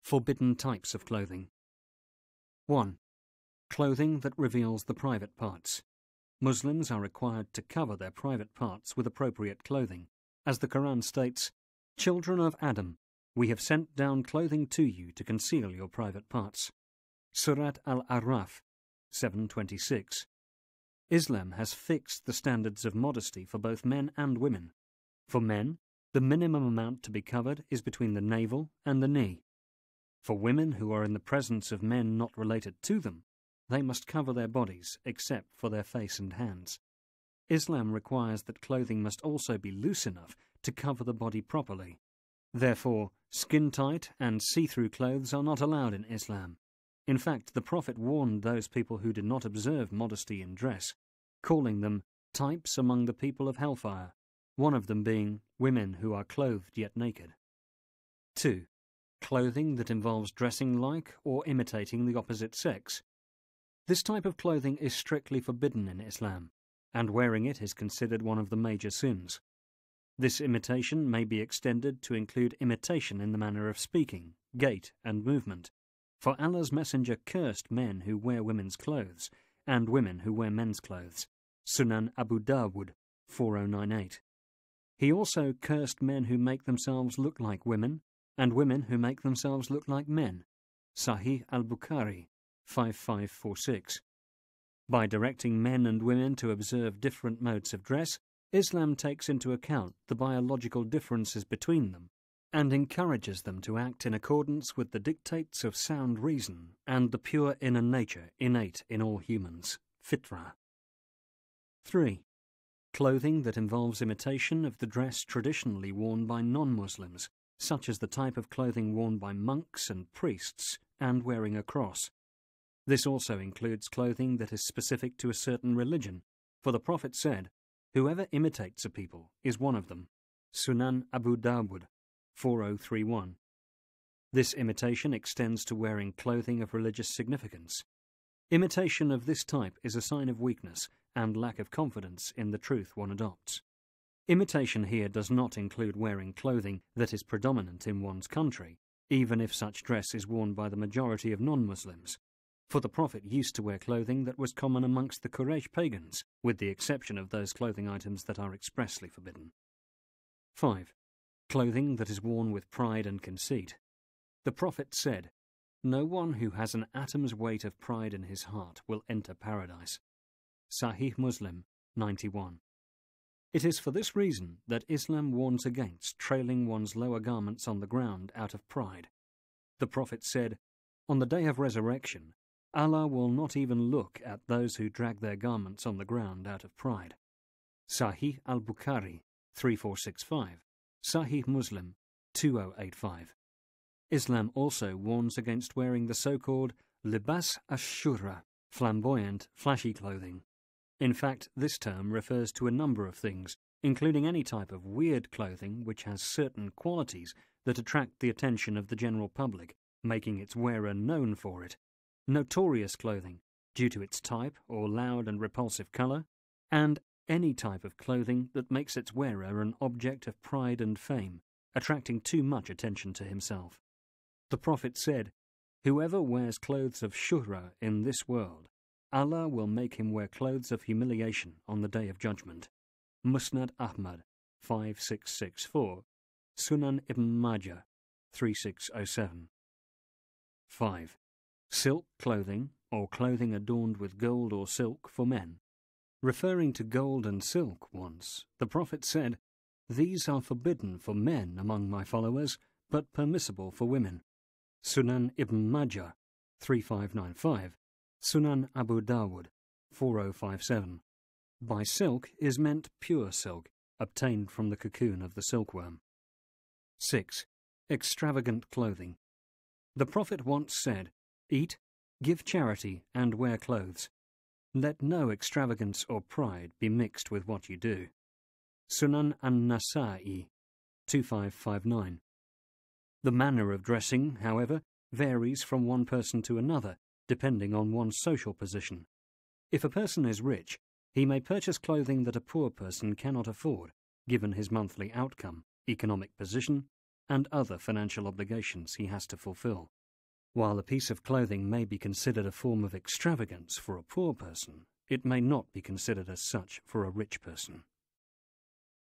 Forbidden types of clothing. 1. Clothing that reveals the private parts. Muslims are required to cover their private parts with appropriate clothing. As the Quran states, "Children of Adam, we have sent down clothing to you to conceal your private parts." Surat Al-Araf 7:26. Islam has fixed the standards of modesty for both men and women. For men, the minimum amount to be covered is between the navel and the knee. For women who are in the presence of men not related to them, they must cover their bodies except for their face and hands. Islam requires that clothing must also be loose enough to cover the body properly. Therefore, skin-tight and see-through clothes are not allowed in Islam. In fact, the Prophet warned those people who did not observe modesty in dress, calling them types among the people of hellfire, one of them being women who are clothed yet naked. 2. Clothing that involves dressing like or imitating the opposite sex. This type of clothing is strictly forbidden in Islam, and wearing it is considered one of the major sins. This imitation may be extended to include imitation in the manner of speaking, gait, and movement. For Allah's Messenger cursed men who wear women's clothes, and women who wear men's clothes. Sunan Abu Dawud 4098. He also cursed men who make themselves look like women, and women who make themselves look like men. Sahih al-Bukhari 5546. By directing men and women to observe different modes of dress, Islam takes into account the biological differences between them and encourages them to act in accordance with the dictates of sound reason and the pure inner nature innate in all humans, fitrah. 3. Clothing that involves imitation of the dress traditionally worn by non-Muslims, such as the type of clothing worn by monks and priests and wearing a cross. This also includes clothing that is specific to a certain religion, for the Prophet said, "Whoever imitates a people is one of them." Sunan Abu Dawud 4031. This imitation extends to wearing clothing of religious significance. Imitation of this type is a sign of weakness and lack of confidence in the truth one adopts. Imitation here does not include wearing clothing that is predominant in one's country, even if such dress is worn by the majority of non-Muslims. For the Prophet used to wear clothing that was common amongst the Quraysh pagans, with the exception of those clothing items that are expressly forbidden. 5. Clothing that is worn with pride and conceit. The Prophet said, "No one who has an atom's weight of pride in his heart will enter paradise." Sahih Muslim 91. It is for this reason that Islam warns against trailing one's lower garments on the ground out of pride. The Prophet said, "On the day of resurrection, Allah will not even look at those who drag their garments on the ground out of pride." Sahih al-Bukhari 3465, Sahih Muslim 2085. Islam also warns against wearing the so-called libas ash-shura, flamboyant, flashy clothing. In fact, this term refers to a number of things, including any type of weird clothing which has certain qualities that attract the attention of the general public, making its wearer known for it. Notorious clothing, due to its type or loud and repulsive colour, and any type of clothing that makes its wearer an object of pride and fame, attracting too much attention to himself. The Prophet said, "Whoever wears clothes of shuhra in this world, Allah will make him wear clothes of humiliation on the Day of Judgment." Musnad Ahmad 5664, Sunan Ibn Majah 3607. 5. Silk clothing, or clothing adorned with gold or silk for men. Referring to gold and silk once, the Prophet said, "These are forbidden for men among my followers, but permissible for women." Sunan Ibn Majah 3595, Sunan Abu Dawud 4057. By silk is meant pure silk, obtained from the cocoon of the silkworm. 6. Extravagant clothing. The Prophet once said, "Eat, give charity, and wear clothes. Let no extravagance or pride be mixed with what you do." Sunan an-Nasa'i 2559. The manner of dressing, however, varies from one person to another, depending on one's social position. If a person is rich, he may purchase clothing that a poor person cannot afford, given his monthly outcome, economic position, and other financial obligations he has to fulfill. While a piece of clothing may be considered a form of extravagance for a poor person, it may not be considered as such for a rich person.